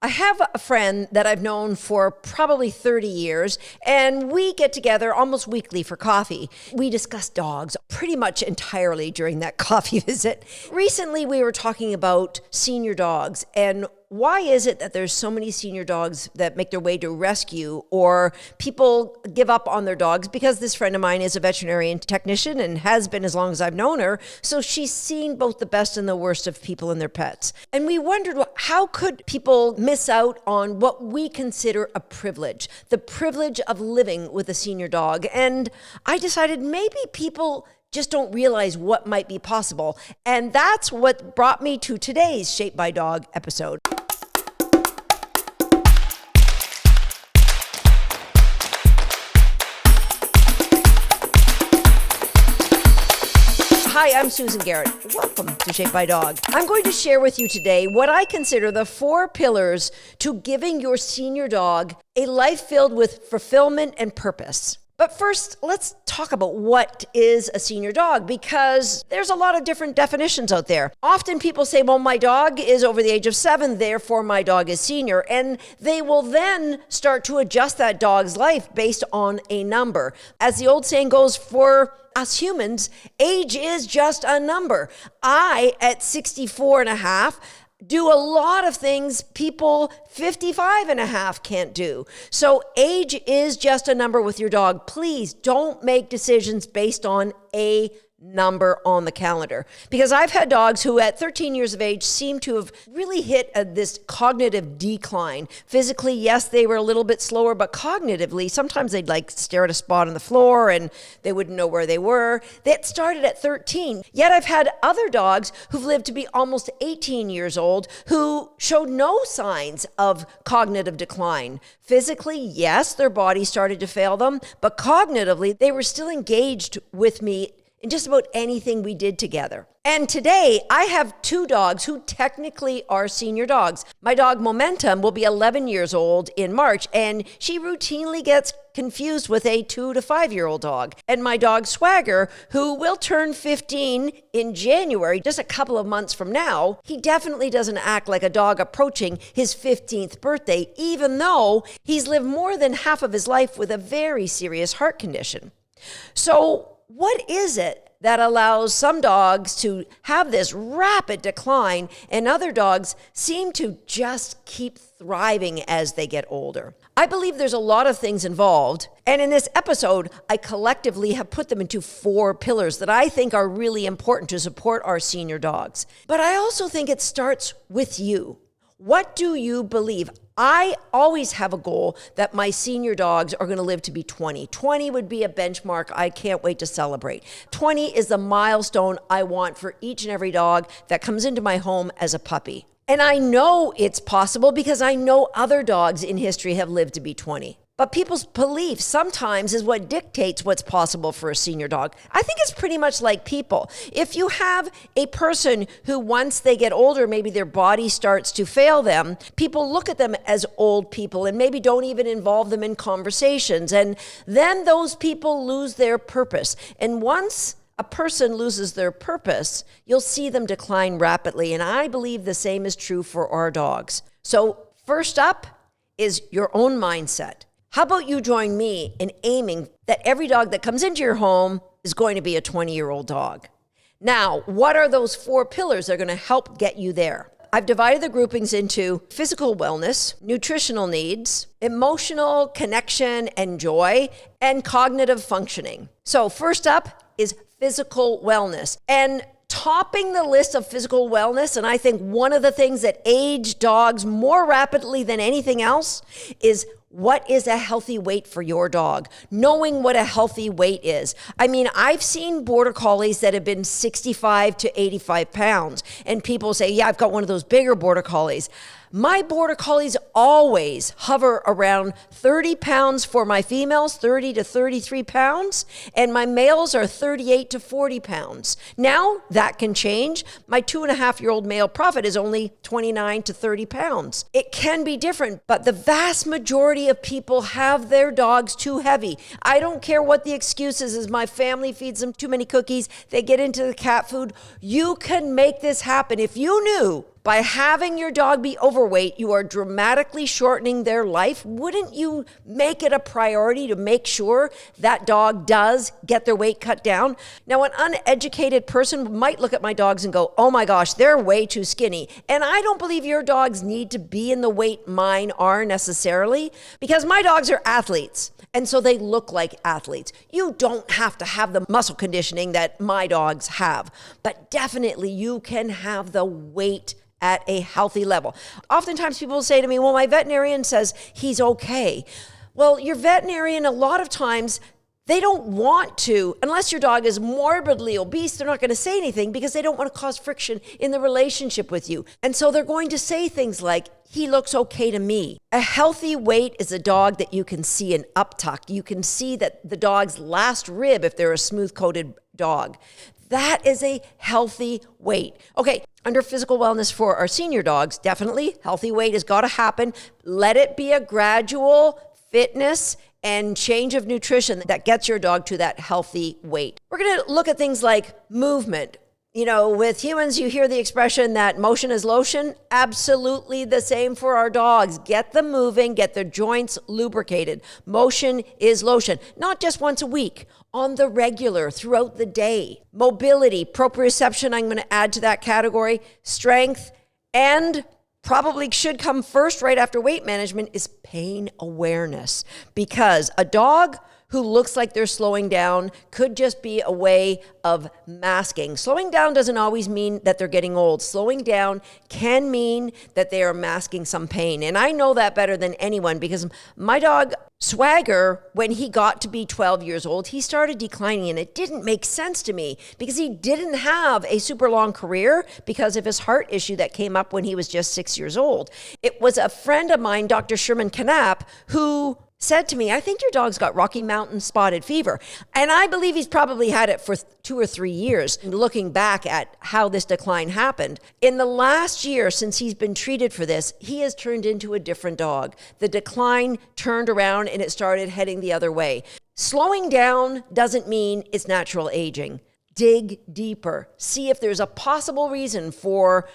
I have a friend that I've known for probably 30 years, and we get together almost weekly for coffee. We discuss dogs pretty much entirely during that coffee visit. Recently, we were talking about senior dogs and why is it that there's so many senior dogs that make their way to rescue, or people give up on their dogs? Because this friend of mine is a veterinarian technician and has been as long as I've known her. So she's seen both the best and the worst of people and their pets. And we wondered, how could people miss out on what we consider a privilege, the privilege of living with a senior dog? And I decided maybe people just don't realize what might be possible. And that's what brought me to today's Shaped by Dog episode. Hi, I'm Susan Garrett. Welcome to Shaped by Dog. I'm going to share with you today what I consider the 4 pillars to giving your senior dog a life filled with fulfillment and purpose. But first, let's talk about what is a senior dog, because there's a lot of different definitions out there. Often people say, well, my dog is over the age of 7, therefore my dog is senior. And they will then start to adjust that dog's life based on a number. As the old saying goes, for us humans, age is just a number. I, at 64 and a half, do a lot of things people 55 and a half can't do. So age is just a number with your dog. Please don't make decisions based on a number on the calendar, because I've had dogs who at 13 years of age seem to have really hit this cognitive decline. Physically, yes, they were a little bit slower, but cognitively, sometimes they'd stare at a spot on the floor and they wouldn't know where they were. That started at 13. Yet I've had other dogs who've lived to be almost 18 years old who showed no signs of cognitive decline. Physically, yes, their body started to fail them, but cognitively, they were still engaged with me in just about anything we did together. And today, I have 2 dogs who technically are senior dogs. My dog Momentum will be 11 years old in March, and she routinely gets confused with a 2 to 5-year-old dog. And my dog Swagger, who will turn 15 in January, just a couple of months from now, he definitely doesn't act like a dog approaching his 15th birthday, even though he's lived more than half of his life with a very serious heart condition. So, what is it that allows some dogs to have this rapid decline and other dogs seem to just keep thriving as they get older? I believe there's a lot of things involved, and in this episode, I collectively have put them into 4 pillars that I think are really important to support our senior dogs. But I also think it starts with you. What do you believe? I always have a goal that my senior dogs are going to live to be 20. 20 would be a benchmark I can't wait to celebrate. 20 is the milestone I want for each and every dog that comes into my home as a puppy. And I know it's possible because I know other dogs in history have lived to be 20. But people's belief sometimes is what dictates what's possible for a senior dog. I think it's pretty much like people. If you have a person who, once they get older, maybe their body starts to fail them, people look at them as old people and maybe don't even involve them in conversations. And then those people lose their purpose. And once a person loses their purpose, you'll see them decline rapidly. And I believe the same is true for our dogs. So first up is your own mindset. How about you join me in aiming that every dog that comes into your home is going to be a 20-year-old dog? Now, what are those 4 pillars that are going to help get you there? I've divided the groupings into physical wellness, nutritional needs, emotional connection and joy, and cognitive functioning. So first up is physical wellness. And topping the list of physical wellness, and I think one of the things that age dogs more rapidly than anything else is what is a healthy weight for your dog? Knowing what a healthy weight is. I mean, I've seen border collies that have been 65 to 85 pounds, and people say, yeah, I've got one of those bigger border collies. My border collies always hover around 30 pounds for my females, 30 to 33 pounds, and my males are 38 to 40 pounds. Now, that can change. My 2.5-year-old male Prophet is only 29 to 30 pounds. It can be different, but the vast majority of people have their dogs too heavy. I don't care what the excuse is my family feeds them too many cookies, they get into the cat food. You can make this happen. If you knew By having your dog be overweight, you are dramatically shortening their life. Wouldn't you make it a priority to make sure that dog does get their weight cut down? Now, an uneducated person might look at my dogs and go, oh my gosh, they're way too skinny. And I don't believe your dogs need to be in the weight mine are necessarily, because my dogs are athletes. And so they look like athletes. You don't have to have the muscle conditioning that my dogs have, but definitely you can have the weight at a healthy level. Oftentimes people say to me, well, my veterinarian says he's okay. Well, your veterinarian, a lot of times, they don't want to, unless your dog is morbidly obese, they're not going to say anything because they don't want to cause friction in the relationship with you. And so they're going to say things like, he looks okay to me. A healthy weight is a dog that you can see an uptuck. You can see that the dog's last rib, if they're a smooth-coated dog. That is a healthy weight. Okay, under physical wellness for our senior dogs, definitely healthy weight has got to happen. Let it be a gradual fitness and change of nutrition that gets your dog to that healthy weight. We're going to look at things like movement. You know, with humans, you hear the expression that motion is lotion. Absolutely the same for our dogs. Get them moving, get their joints lubricated. Motion is lotion, not just once a week, on the regular, throughout the day. Mobility, proprioception, I'm going to add to that category. Strength, and probably should come first right after weight management is pain awareness, because a dog who looks like they're slowing down could just be a way of masking. Slowing down doesn't always mean that they're getting old. Slowing down can mean that they are masking some pain. And I know that better than anyone, because my dog Swagger, when he got to be 12 years old, he started declining, and it didn't make sense to me because he didn't have a super long career because of his heart issue that came up when he was just 6 years old. It was a friend of mine, Dr. Sherman Knapp, who said to me, I think your dog's got Rocky Mountain spotted fever. And I believe he's probably had it for 2 or 3 years. Looking back at how this decline happened, in the last year since he's been treated for this, he has turned into a different dog. The decline turned around and it started heading the other way. Slowing down doesn't mean it's natural aging. Dig deeper. See if there's a possible reason for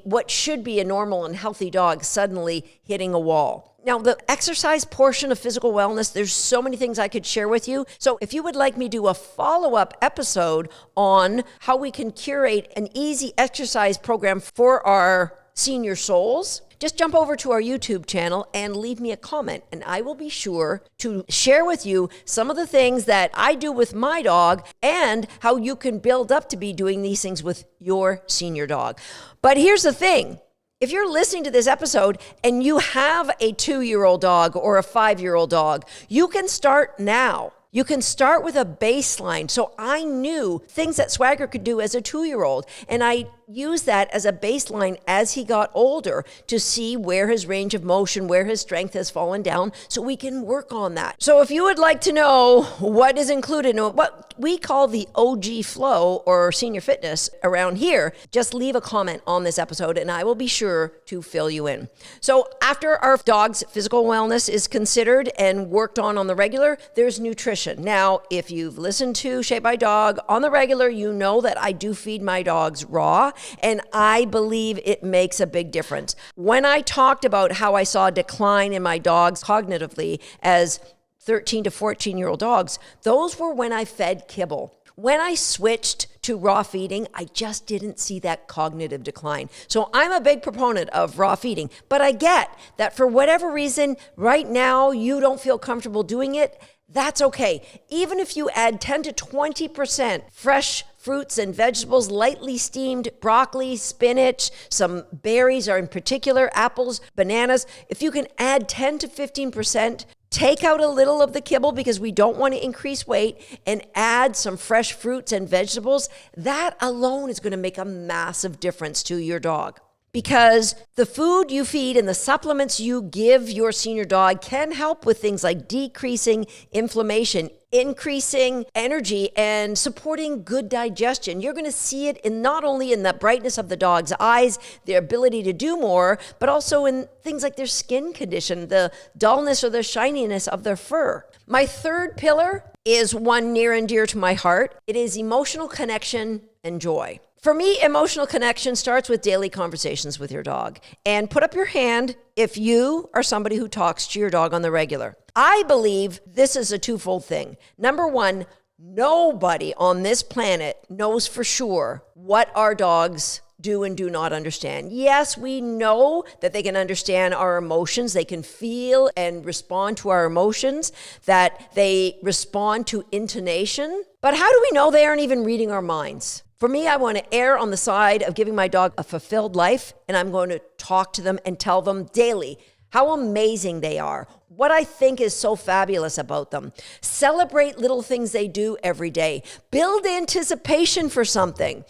what should be a normal and healthy dog suddenly hitting a wall. Now, the exercise portion of physical wellness, there's so many things I could share with you. So if you would like me to do a follow-up episode on how we can curate an easy exercise program for our senior souls, just jump over to our YouTube channel and leave me a comment, and I will be sure to share with you some of the things that I do with my dog and how you can build up to be doing these things with your senior dog. But here's the thing. If you're listening to this episode and you have a 2-year-old dog or a 5-year-old dog, you can start now. You can start with a baseline. So I knew things that Swagger could do as a 2-year-old, and I used that as a baseline as he got older to see where his range of motion, where his strength has fallen down, so we can work on that. So if you would like to know what is included in what we call the OG flow or senior fitness around here, just leave a comment on this episode and I will be sure to fill you in. So after our dog's physical wellness is considered and worked on the regular, there's nutrition. Now, if you've listened to Shape by Dog on the regular, you know that I do feed my dogs raw, and I believe it makes a big difference. When I talked about how I saw a decline in my dogs cognitively as 13 to 14-year-old dogs, those were when I fed kibble. When I switched to raw feeding, I just didn't see that cognitive decline. So I'm a big proponent of raw feeding, but I get that for whatever reason, right now, you don't feel comfortable doing it. That's okay. Even if you add 10 to 20% fresh fruits and vegetables, lightly steamed broccoli, spinach, some berries are in particular, apples, bananas, if you can add 10 to 15%, take out a little of the kibble because we don't want to increase weight, and add some fresh fruits and vegetables, that alone is going to make a massive difference to your dog. Because the food you feed and the supplements you give your senior dog can help with things like decreasing inflammation, increasing energy, and supporting good digestion. You're going to see it in not only in the brightness of the dog's eyes, their ability to do more, but also in things like their skin condition, the dullness or the shininess of their fur. My third pillar is one near and dear to my heart. It is emotional connection and joy. For me, emotional connection starts with daily conversations with your dog. And put up your hand if you are somebody who talks to your dog on the regular. I believe this is a twofold thing. Number one, nobody on this planet knows for sure what our dogs do and do not understand. Yes, we know that they can understand our emotions. They can feel and respond to our emotions, that they respond to intonation. But how do we know they aren't even reading our minds? For me, I want to err on the side of giving my dog a fulfilled life, and I'm going to talk to them and tell them daily how amazing they are, what I think is so fabulous about them. Celebrate little things they do every day. Build anticipation for something.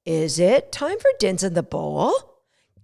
Is it time for Dins in the Bowl?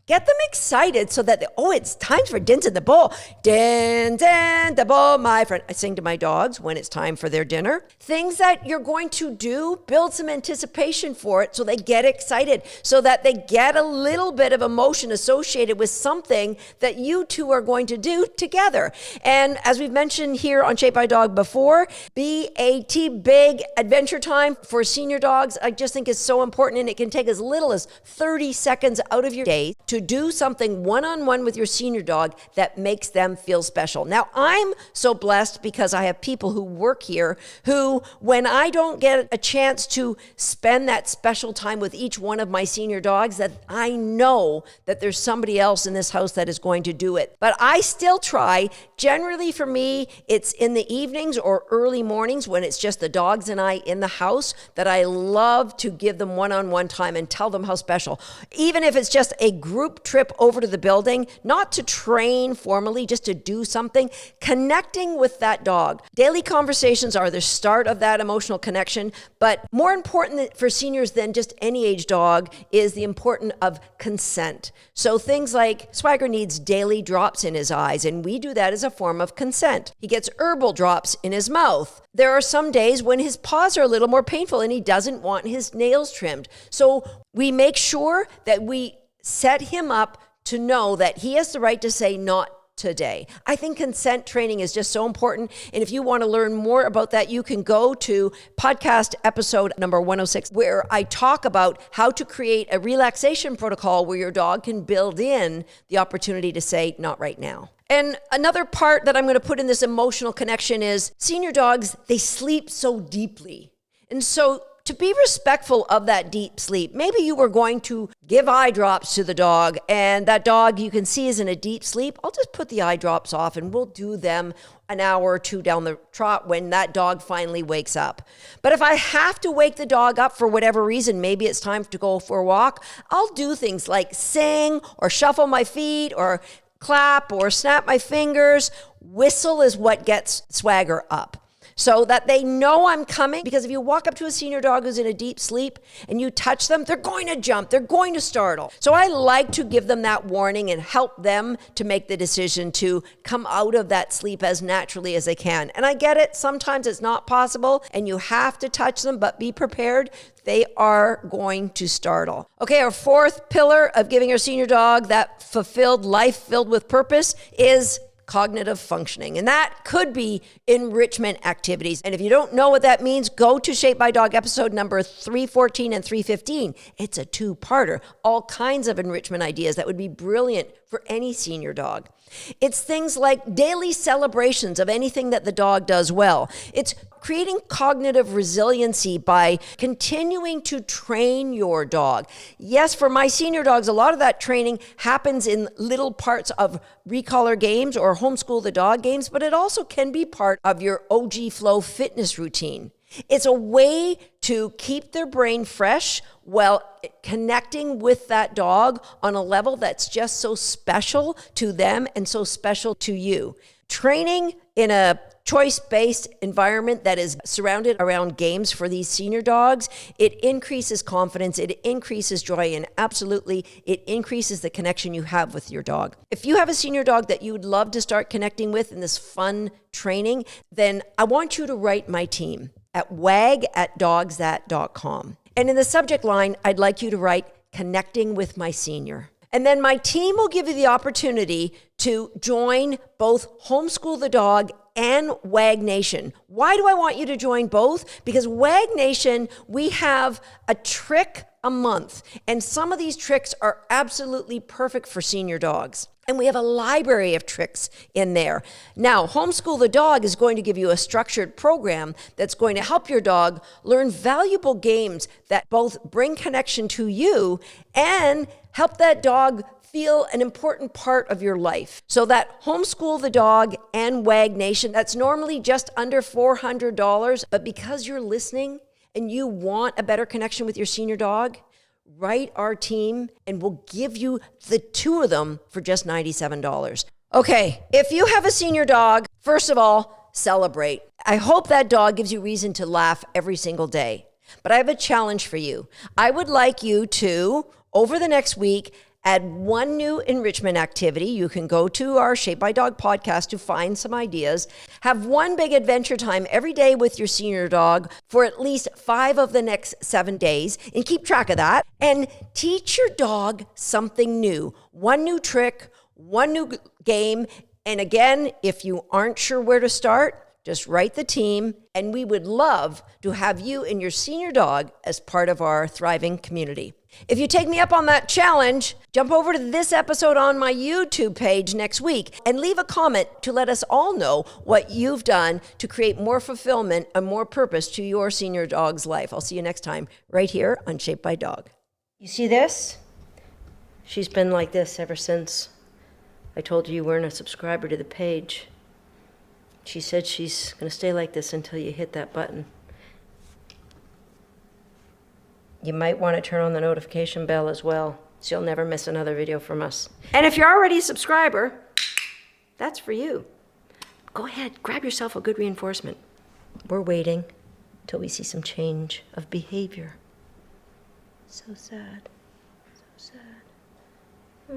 Get them excited so that, it's time for Dins in the Bowl. Dins in the Bowl, my friend. I sing to my dogs when it's time for their dinner. Things that you're going to do, build some anticipation for it so they get excited, so that they get a little bit of emotion associated with something that you two are going to do together. And as we've mentioned here on Shape by Dog before, BAT, big adventure time for senior dogs, I just think is so important, and it can take as little as 30 seconds out of your day to do something one-on-one with your senior dog that makes them feel special. Now, I'm so blessed because I have people who work here who, when I don't get a chance to spend that special time with each one of my senior dogs, that I know that there's somebody else in this house that is going to do it. But I still try. Generally for me, it's in the evenings or early mornings when it's just the dogs and I in the house that I love to give them one-on-one time and tell them how special. Even if it's just a group trip over to the building, not to train formally, just to do something, connecting with that dog. Daily conversations are the start of that emotional connection, but more important for seniors than just any age dog is the importance of consent. So things like Swagger needs daily drops in his eyes, and we do that as a form of consent. He gets herbal drops in his mouth. There are some days when his paws are a little more painful and he doesn't want his nails trimmed. So we make sure that we set him up to know that he has the right to say not today. I think consent training is just so important. And if you want to learn more about that, you can go to podcast episode number 106, where I talk about how to create a relaxation protocol where your dog can build in the opportunity to say not right now. And another part that I'm going to put in this emotional connection is senior dogs, they sleep so deeply. And so to be respectful of that deep sleep, maybe you were going to give eye drops to the dog and that dog you can see is in a deep sleep. I'll just put the eye drops off and we'll do them an hour or two down the trot when that dog finally wakes up. But if I have to wake the dog up for whatever reason, maybe it's time to go for a walk, I'll do things like sing or shuffle my feet or clap or snap my fingers. Whistle is what gets Swagger up, so that they know I'm coming. Because if you walk up to a senior dog who's in a deep sleep and you touch them, they're going to jump, they're going to startle. So I like to give them that warning and help them to make the decision to come out of that sleep as naturally as they can. And I get it, sometimes it's not possible and you have to touch them, but be prepared. They are going to startle. Okay, our fourth pillar of giving our senior dog that fulfilled life filled with purpose is cognitive functioning. And that could be enrichment activities. And if you don't know what that means, go to Shape by Dog episode number 314 and 315. It's a two-parter. All kinds of enrichment ideas that would be brilliant for any senior dog. It's things like daily celebrations of anything that the dog does well. It's creating cognitive resiliency by continuing to train your dog. Yes, for my senior dogs, a lot of that training happens in little parts of recollar games or homeschool the dog games, but it also can be part of your OG Flow fitness routine. It's a way to keep their brain fresh while connecting with that dog on a level that's just so special to them and so special to you. Training in a choice-based environment that is surrounded around games for these senior dogs, it increases confidence, it increases joy, and absolutely, it increases the connection you have with your dog. If you have a senior dog that you would love to start connecting with in this fun training, then I want you to write my team at wag@dogsthat.com. And in the subject line, I'd like you to write connecting with my senior. And then my team will give you the opportunity to join both Homeschool the Dog and WAG Nation. Why do I want you to join both? Because WAG Nation, we have a trick a month, and some of these tricks are absolutely perfect for senior dogs. And we have a library of tricks in there. Now, Homeschool the Dog is going to give you a structured program that's going to help your dog learn valuable games that both bring connection to you and help that dog feel an important part of your life. So that Homeschool the Dog and WAG Nation, that's normally just under $400, but because you're listening and you want a better connection with your senior dog, write our team and we'll give you the two of them for just $97. Okay, if you have a senior dog, first of all, celebrate. I hope that dog gives you reason to laugh every single day. But I have a challenge for you. I would like you to, over the next week, add one new enrichment activity. You can go to our Shape by Dog podcast to find some ideas. Have one big adventure time every day with your senior dog for at least 5 of the next 7 days, and keep track of that. And teach your dog something new. One new trick, one new game. And again, if you aren't sure where to start, just write the team, and we would love to have you and your senior dog as part of our thriving community. If you take me up on that challenge, jump over to this episode on my YouTube page next week and leave a comment to let us all know what you've done to create more fulfillment and more purpose to your senior dog's life. I'll see you next time right here on Shape by Dog. You see this? She's been like this ever since I told you weren't a subscriber to the page. She said she's going to stay like this until you hit that button. You might want to turn on the notification bell as well, so you'll never miss another video from us. And if you're already a subscriber, that's for you. Go ahead, grab yourself a good reinforcement. We're waiting till we see some change of behavior. So sad. So sad.